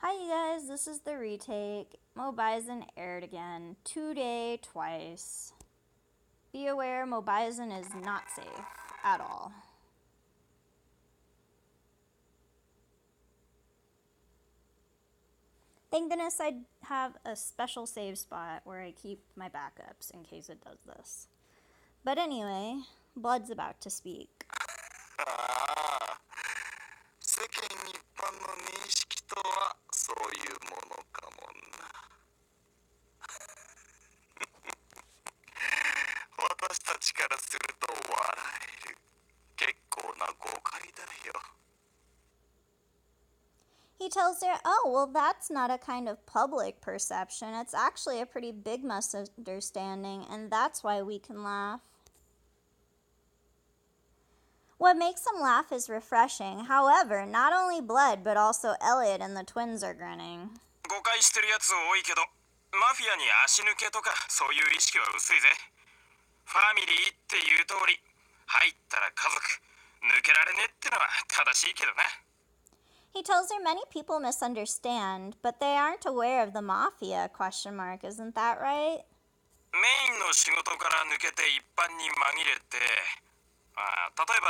Hi you guys, this is the retake. Mobizon aired again, today, twice. Be aware, Mobizon is not safe at all. Thank goodness I have a special save spot where I keep my backups in case it does this. But anyway, Blood's about to speak. 世間一般の認識とはそういうものかもな。私たちからすると笑える。結構な誤解だよ。He tells her, oh, well, that's not a kind of public perception. It's actually a pretty big misunderstanding, and that's why we can laugh. What makes him laugh is refreshing. However, not only Blood, but also Elliot and the twins are grinning. 誤解してるやつ多いけど、マフィアに足抜けとかそういう意識は薄いぜ。ファミリーっていう通り、入ったら家族、抜けられねってのは正しいけどな。He tells her many people misunderstand, but they aren't aware of the Mafia, ? Isn't that right? メインの仕事から抜けて一般に紛れて、例えば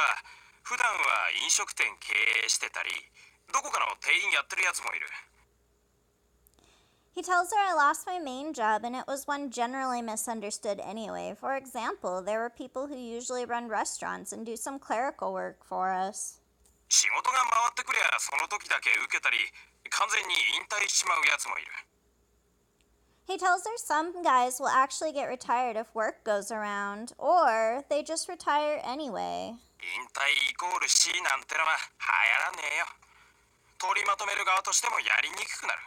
普段は飲食店経営してたり、どこかの店員やってるやつもいる。He tells her I lost my main job and it was one generally misunderstood anyway. For example, there were people who usually run restaurants and do some clerical work for us. 仕事が回ってくりゃその時だけ受けたり、完全に引退しちまうやつもいる。He tells her some guys will actually get retired if work goes around, or they just retire anyway. 引退イコール死なんてのは流行らねえよ。取りまとめる側としてもやりにくくなる。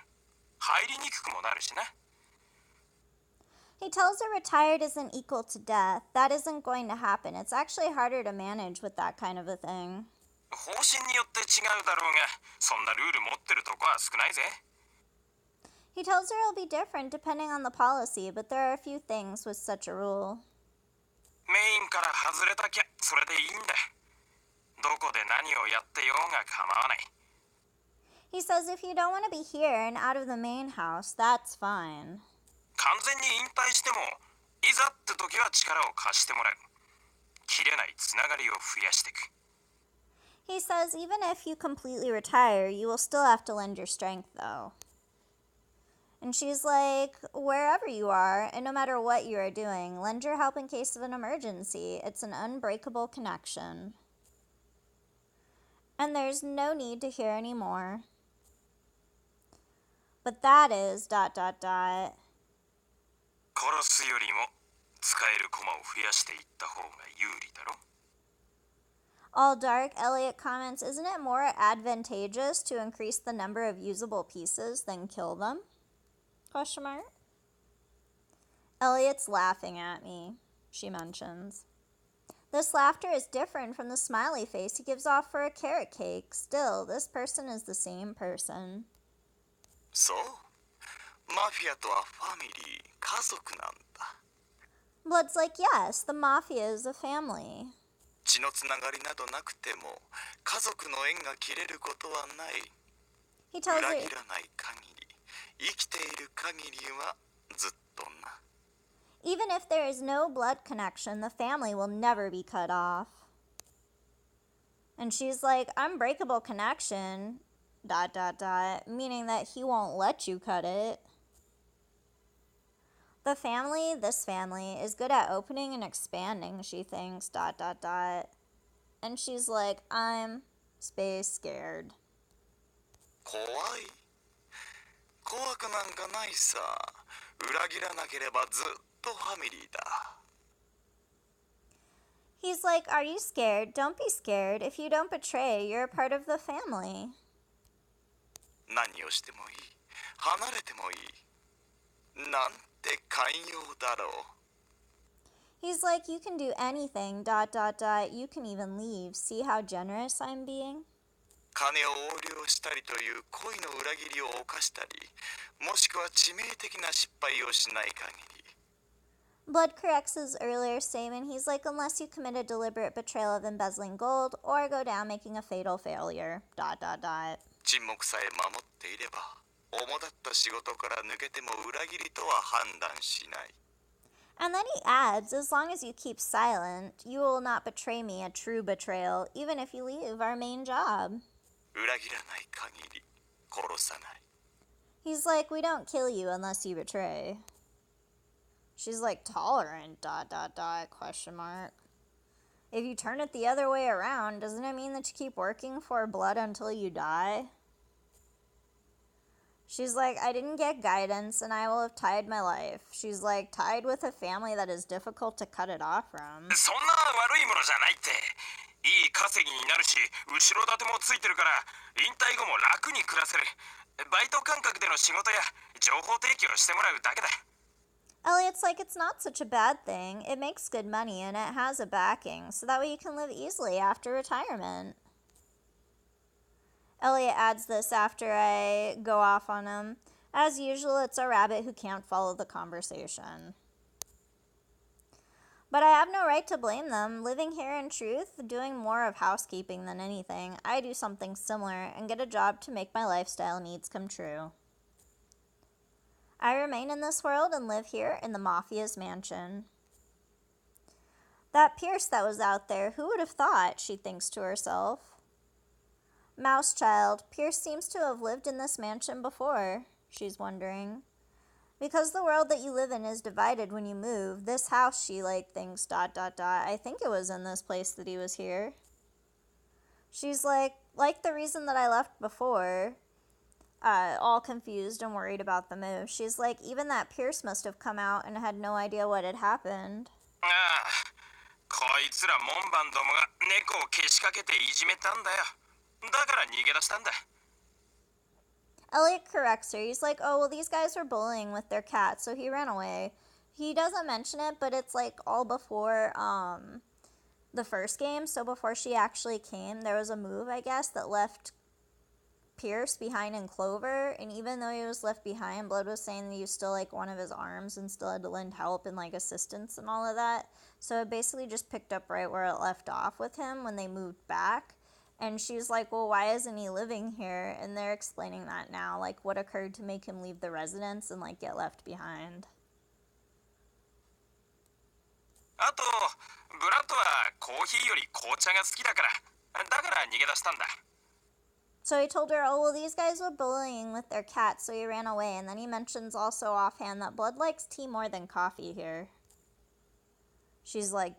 入りにくくもなるしな。He tells her retired isn't equal to death. That isn't going to happen. It's actually harder to manage with that kind of a thing. 方針によって違うだろうが、そんなルール持ってるとこは少ないぜ。He tells her it'll be different depending on the policy, but there are a few things with such a rule. メインから外れたきゃそれでいいんだ。どこで何をやってようが構わない。He says if you don't want to be here and out of the main house, that's fine. 完全に引退しても、いざって時は力を貸してもらう。切れないつながりを増やしていく。He says even if you completely retire, you will still have to lend your strength, though. And she's like, wherever you are, and no matter what you are doing, lend your help in case of an emergency. It's an unbreakable connection. And there's no need to hear any more. But that is ... 殺すよりも使える駒を増やしていった方が有利だろ。All dark, Elliot comments, isn't it more advantageous to increase the number of usable pieces than kill them? ? Elliot's laughing at me, she mentions. This laughter is different from the smiley face he gives off for a carrot cake. Still, this person is the same person. そう。マフィアとはファミリー、家族なんだ。Blood's like, yes, the Mafia is a family. 血のつながりなどなくても、家族の縁が切れることはない。He tells 裏 her, 切らない限り、生きている限りはずっとな。even if there is no blood connection, the family will never be cut off. And she's like, unbreakable connection, ... meaning that he won't let you cut it. The family, this family, is good at opening and expanding, she thinks, ... And she's like, I'm scared. 怖い。怖くなんかないさ。裏切らなければずっとファミリーだ。He's like, are you scared? Don't be scared. If you don't betray, you're a part of the family. 何をしてもいい。離れてもいい。なんて寛容だろう。He's like, you can do anything, ... You can even leave. See how generous I'm being? 金を横領したりという恋の裏切りを犯したり、もしくは致命的な失敗をしない限り。Blood corrects his earlier statement. He's like, unless you commit a deliberate betrayal of embezzling gold or go down making a fatal failure, ... 沈黙さえ守っていれば主だった仕事から抜けても裏切りとは判断しない。 And then he adds, as long as you keep silent, you will not betray me a true betrayal, even if you leave our main job. 裏切らない限り殺さない。 He's like, we don't kill you unless you betray. She's like, tolerant, ... question mark. If you turn it the other way around, doesn't it mean that you keep working for blood until you die? She's like, I didn't get guidance and I will have tied my life. She's like, tied with a family that is difficult to cut it off from. そんな悪いものじゃないって。いい稼ぎになるし、後ろ盾もついてるから、引退後も楽に暮らせる。バイト感覚での仕事や情報提供してもらうだけだ。Elliot's like, it's not such a bad thing. It makes good money and it has a backing, so that way you can live easily after retirement. Elliot adds this after I go off on him. As usual, it's a rabbit who can't follow the conversation. But I have no right to blame them. Living here in truth, doing more of housekeeping than anything, I do something similar and get a job to make my lifestyle needs come true. I remain in this world and live here in the Mafia's mansion. That Pierce that was out there, who would have thought, she thinks to herself. Mouse child, Pierce seems to have lived in this mansion before, she's wondering. Because the world that you live in is divided when you move, this house, she thinks, ... I think it was in this place that he was here. She's like the reason that I left before, all confused and worried about the move. She's like, even that Pierce must have come out and had no idea what had happened. ああ、こいつら門番どもが猫をけしかけていじめたんだよ。だから逃げ出したんだ。 Elliot corrects her. He's like, oh, well, these guys were bullying with their cat, so he ran away. He doesn't mention it, but it's all before the first game. So before she actually came, there was a move, I guess, that left Pierce behind in Clover. And even though he was left behind, Blood was saying that he was still one of his arms and still had to lend help and assistance and all of that. So it basically just picked up right where it left off with him when they moved back. And she's like, well, why isn't he living here? And they're explaining that now, what occurred to make him leave the residence and get left behind. あと、ブラッドはコーヒーより紅茶が好きだから、だから逃げ出したんだ。 So he told her, oh, well, these guys were bullying with their cat, so he ran away. And then he mentions also offhand that Blood likes tea more than coffee here. She's like, ...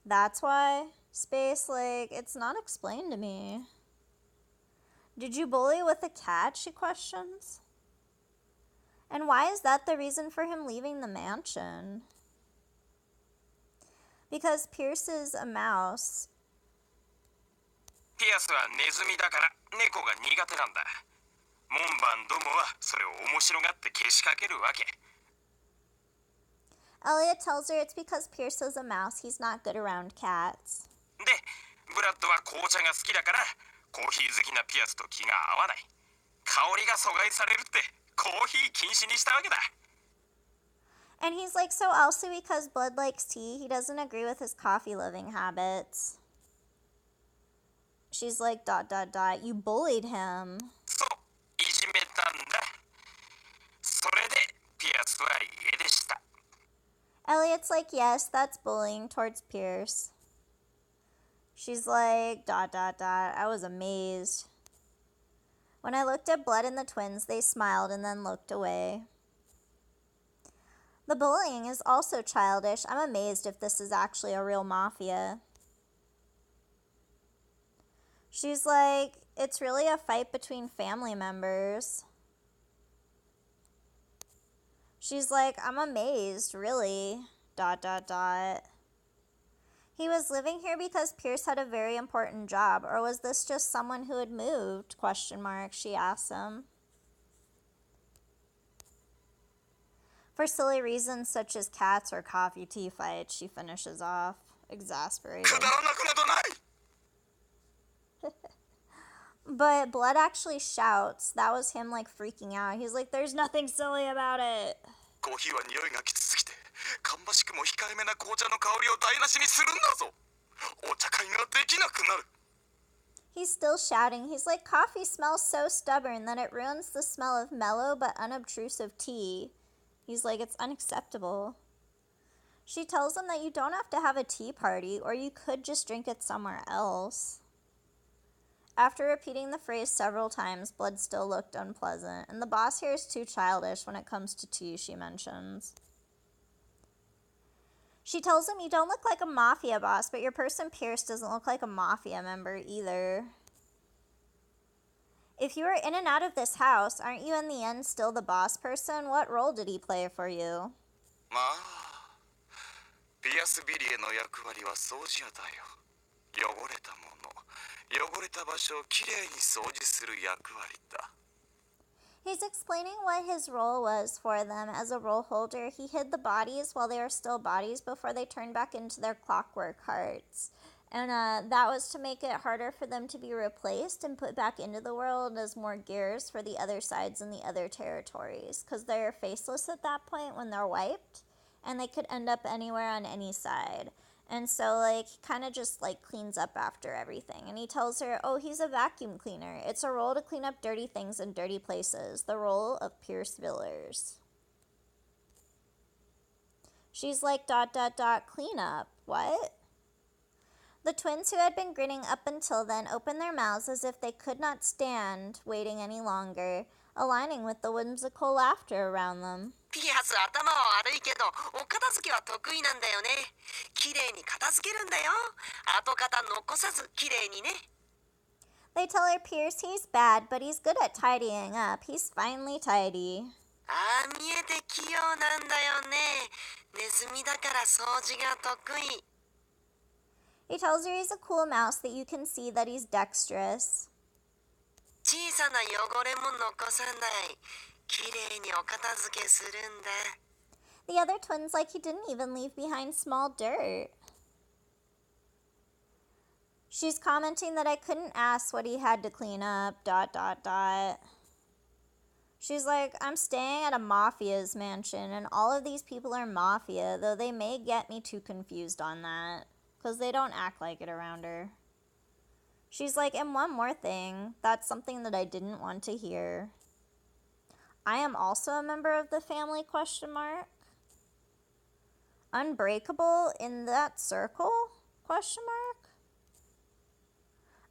That's why? Space, it's not explained to me. Did you bully with a cat, she questions. And why is that the reason for him leaving the mansion? Because Pierce is a mouse. ピアスはネズミだから猫が苦手なんだ。門番どもはそれを面白がってけしかけるわけ。 Elliot tells her it's because Pierce is a mouse. He's not good around cats. で、ブラッドは紅茶が好きだからコーヒー好きなピアスと気が合わない。香りが阻害されるってコーヒー禁止にしたわけだ。 And he's like, so also because Blood likes tea, he doesn't agree with his coffee loving habits. She's like, ... You bullied him. そう、いじめたんだ。それでピアスは家出した。 Elliot's like, yes, that's bullying towards Pierce. She's like, ... I was amazed. When I looked at Blood and the twins, they smiled and then looked away. The bullying is also childish. I'm amazed if this is actually a real mafia. She's like, it's really a fight between family members. She's like, I'm amazed, really. ... He was living here because Pierce had a very important job, or was this just someone who had moved? Question mark, she asks him. For silly reasons such as cats or coffee tea fights, she finishes off, exasperated. くだらなくなどない。 But Blood actually shouts. That was him freaking out. He's like, there's nothing silly about it. コーヒーは匂いがきつすぎて、芳しくも控えめな紅茶の香りを台無しにするんだぞ。お茶会ができなくなる。He's still shouting. He's like, coffee smells so stubborn that it ruins the smell of mellow but unobtrusive tea. He's like, it's unacceptable. She tells him that you don't have to have a tea party, or you could just drink it somewhere else. After repeating the phrase several times, Blood still looked unpleasant, and the boss here is too childish when it comes to tea, she mentions. She tells him, you don't look like a Mafia boss, but your person Pierce doesn't look like a Mafia member either. If you were in and out of this house, aren't you in the end still the boss person? What role did he play for you? まあ、ピアスビリエの役割は掃除屋だよ。汚れたもの、汚れた場所をきれいに掃除する役割だ。He's explaining what his role was for them as a role holder. He hid the bodies while they were still bodies before they turned back into their clockwork hearts. And that was to make it harder for them to be replaced and put back into the world as more gears for the other sides and the other territories. Because they're faceless at that point when they're wiped. And they could end up anywhere on any side. And so, like, he kind of just, like, cleans up after everything. And he tells her, oh, he's a vacuum cleaner. It's a role to clean up dirty things in dirty places. The role of Pierce Villers. She's like, ... clean up. What? The twins, who had been grinning up until then, opened their mouths as if they could not stand waiting any longer, aligning with the whimsical laughter around them. ピアス頭は悪いけどお片付けは得意なんだよね。きれいに片付けるんだよ。跡形残さずきれいにね。 They tell her Pierce he's bad, but he's good at tidying up. He's finally tidy. ああ見えて器用なんだよね。ネズミだから掃除が得意。 He tells her he's a cool mouse, that you can see that he's dexterous. 小さな汚れも残さない。きれいにお片付けするんだ。 The other twins like he didn't even leave behind small dirt. She's commenting that I couldn't ask what he had to clean up, ... She's like, I'm staying at a Mafia's mansion, and all of these people are Mafia, though they may get me too confused on that, because they don't act like it around her. She's like, and one more thing, that's something that I didn't want to hear. I am also a member of the family, ? Unbreakable in that circle? ?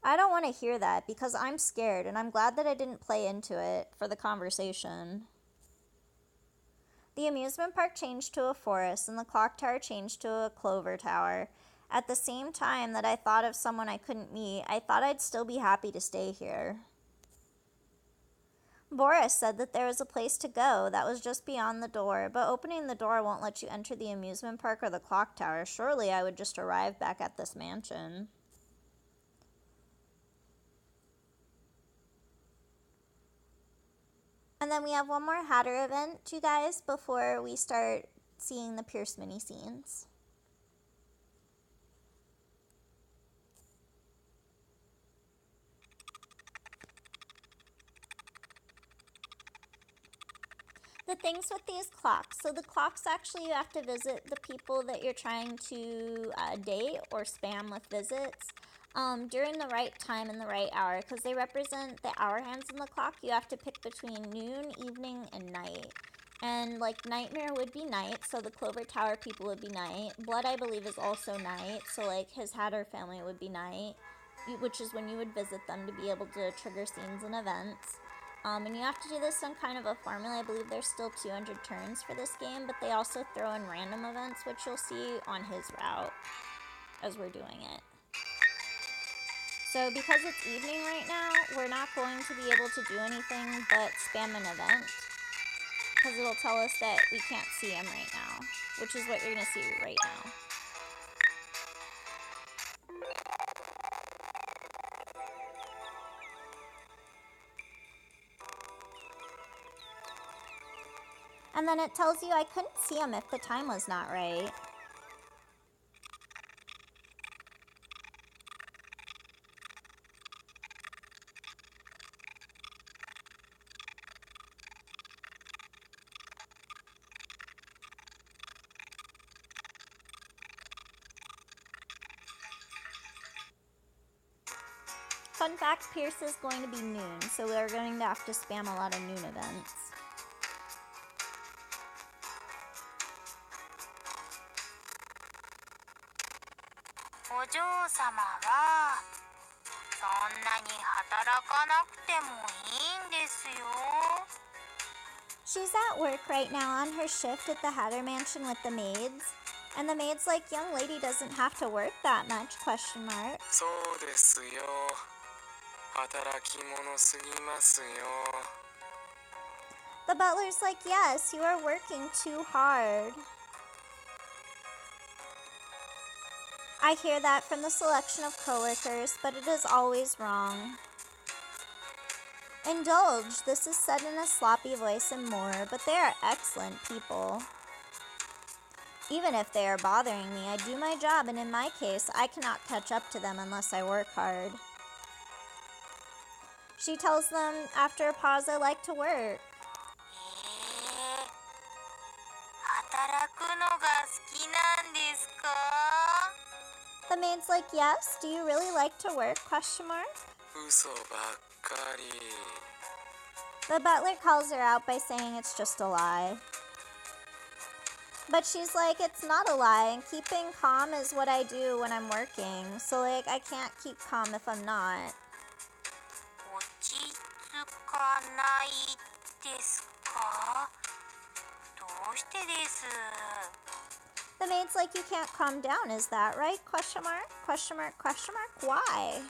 I don't want to hear that because I'm scared, and I'm glad that I didn't play into it for the conversation. The amusement park changed to a forest, and the clock tower changed to a clover tower. At the same time that I thought of someone I couldn't meet, I thought I'd still be happy to stay here. Boris said that there was a place to go that was just beyond the door, but opening the door won't let you enter the amusement park or the clock tower. Surely I would just arrive back at this mansion. And then we have one more Hatter event, you guys, before we start seeing the Pierce mini scenes. The things with these clocks. So the clocks, actually, you have to visit the people that you're trying to date or spam with visits during the right time and the right hour, because they represent the hour hands in the clock. You have to pick between noon, evening, and night. And, like, Nightmare would be night, so the Clover Tower people would be night. Blood, I believe, is also night, so, like, his Hatter family would be night, which is when you would visit them to be able to trigger scenes and events. And you have to do this on kind of a formula. I believe there's still 200 turns for this game, but they also throw in random events, which you'll see on his route as we're doing it. So because it's evening right now, we're not going to be able to do anything but spam an event, because it'll tell us that we can't see him right now, which is what you're going to see right now. And then it tells you I couldn't see him if the time was not right. Fun fact, Pierce is going to be noon, so we're going to have to spam a lot of noon events. お嬢様はそんなに働かなくてもいいんですよ。 She's at work right now on her shift at the Hatter Mansion with the maids. And the maid's like, young lady doesn't have to work that much, question mark. そうですよ。働き者すぎますよ。 The butler's like, yes, you are working too hard. I hear that from the selection of coworkers, but it is always wrong. Indulge, this is said in a sloppy voice and more, but they are excellent people. Even if they are bothering me, I do my job, and in my case, I cannot catch up to them unless I work hard. She tells them, after a pause, I like to work. 働くのが好きなんですか? The maid's like, yes, do you really like to work, question mark? 嘘ばっかり。 The butler calls her out by saying it's just a lie. But she's like, it's not a lie, and keeping calm is what I do when I'm working. So, like, I can't keep calm if I'm not. 落ち着かないですか? どうしてです? The maid's like, you can't calm down, is that right? Question mark? Question mark? Question mark? Why?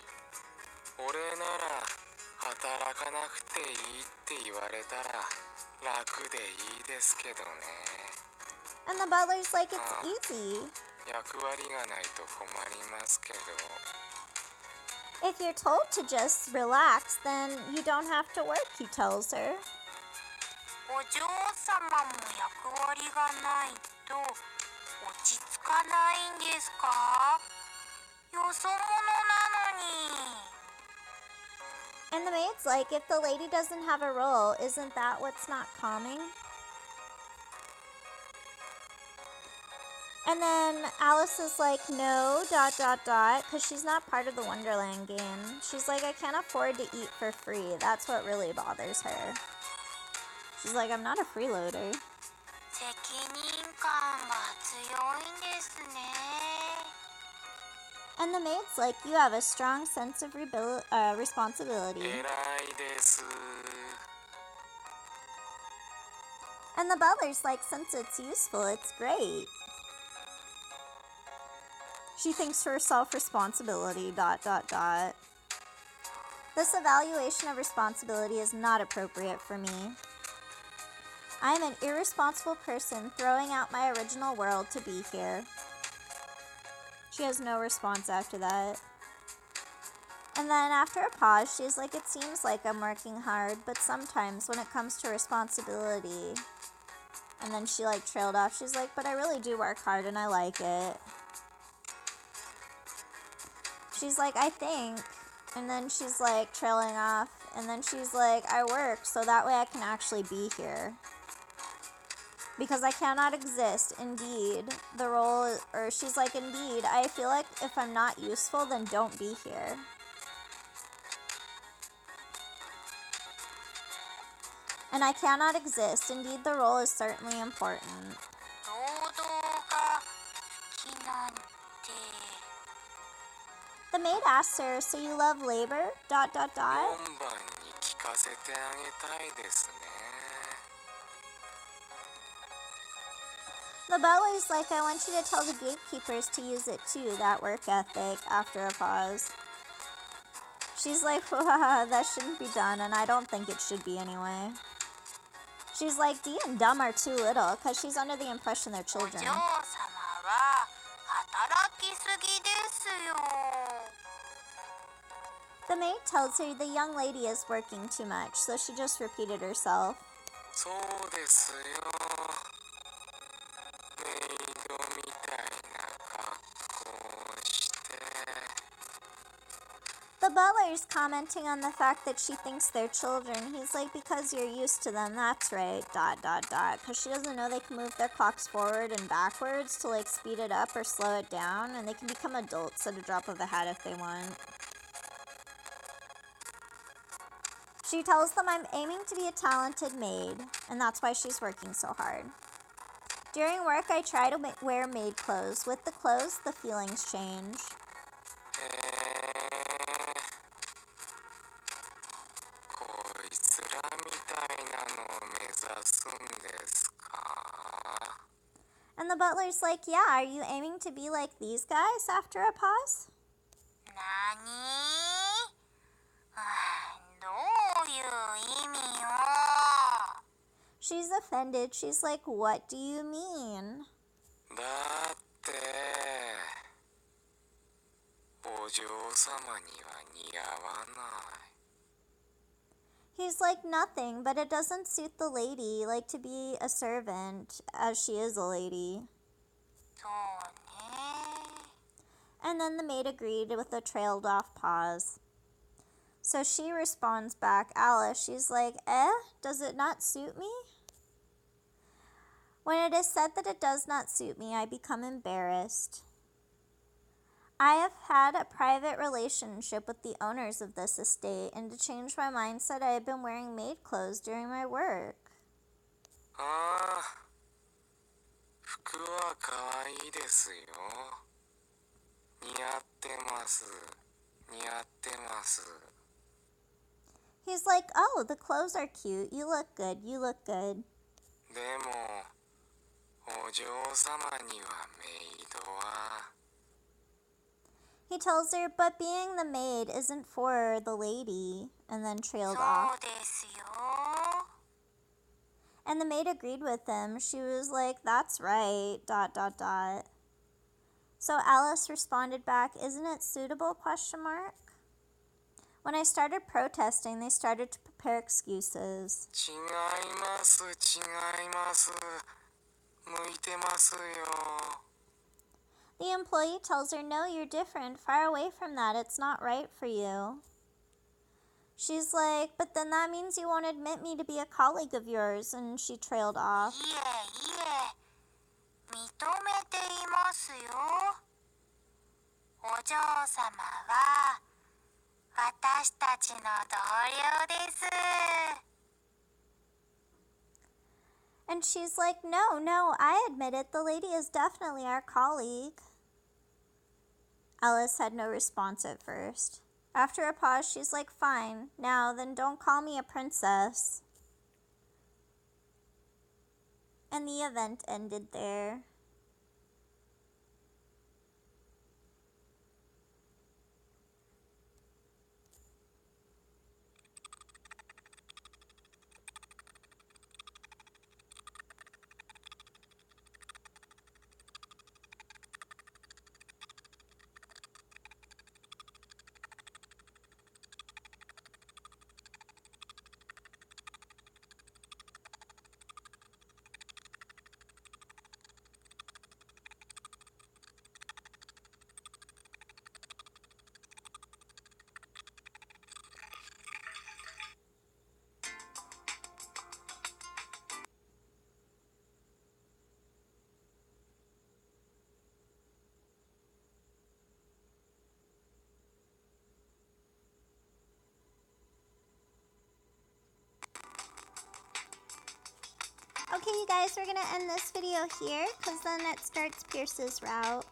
俺なら働かなくていいって言われたら楽でいいですけどね。 And the butler's like, it's easy. 役割がないと困りますけど。 If you're told to just relax, then you don't have to work, he tells her. お嬢様も役割がないと落ち着かないんですか? よそ者なのに。 And the maid's like, if the lady doesn't have a role, isn't that what's not calming? And then Alice is like, no, ... because she's not part of the Wonderland game. She's like, I can't afford to eat for free. That's what really bothers her. She's like, I'm not a freeloader. 責任感が強いんですね。 And the maid's like, you have a strong sense of responsibility. 偉いです。 And the butler's like, since it's useful, it's great. She thinks to herself, responsibility, ... This evaluation of responsibility is not appropriate for me. I am an irresponsible person throwing out my original world to be here. She has no response after that. And then after a pause, she's like, it seems like I'm working hard, but sometimes when it comes to responsibility... And then she like trailed off. She's like, but I really do work hard and I like it. She's like, I think. And then she's like trailing off. And then she's like, I work so that way I can actually be here. Because I cannot exist, indeed. The role, or she's like, indeed, I feel like if I'm not useful, then don't be here. And I cannot exist. Indeed, the role is certainly important. 労働が好きなんて。 The maid asks her, so you love labor? ... 4番に聞かせてあげたいですね。 The butler's like, I want you to tell the gatekeepers to use it too, that work ethic, after a pause. She's like, that shouldn't be done, and I don't think it should be anyway. She's like, Dee and Dumb are too little, because she's under the impression they're お children. 嬢様は働きすぎですよ。 The maid tells her the young lady is working too much, so she just repeated herself. そうですよ。メイドみたいな格好をして。 The butler's commenting on the fact that she thinks they're children. He's like, because you're used to them, that's right, ... Because she doesn't know they can move their clocks forward and backwards to like speed it up or slow it down, and they can become adults at a drop of a hat if they want. She tells them I'm aiming to be a talented maid, and that's why she's working so hard. During work, I try to wear maid clothes. With the clothes, the feelings change. こいつらみたいなのを目指すんですか? And the butler's like, yeah, are you aiming to be like these guys? After a pause. なに？どういう意味よ？ She's offended. She's like, what do you mean? だってお嬢様には似合わない。 He's like, nothing, but it doesn't suit the lady, like to be a servant, as she is a lady. そうね。 And then the maid agreed with a trailed off pause. So she responds back, Alice, she's like, does it not suit me? When it is said that it does not suit me, I become embarrassed. I have had a private relationship with the owners of this estate, and to change my mindset, I have been wearing maid clothes during my work. ああ、服は可愛いですよ。似合ってます。似合ってます。 He's like, oh, the clothes are cute. You look good. You look good. でも、お嬢様にはメイドは。 He tells her, but being the maid isn't for the lady, and then そ trailed う off. ですよ。 And the maid agreed with him. She was like, that's right, ... So Alice responded back, isn't it suitable, ? When I started protesting, they started to prepare excuses. 違います、違います。向いてますよ。 The employee tells her, no, you're different. Far away from that. It's not right for you. She's like, but then that means you won't admit me to be a colleague of yours. And she trailed off. いえいえ、認めていますよ。お嬢様は私たちの同僚です。 And she's like, no, I admit it. The lady is definitely our colleague. Alice had no response at first. After a pause, she's like, fine. Now, then don't call me a princess. And the event ended there. Okay, you guys, we're going to end this video here because then it starts Pierce's route.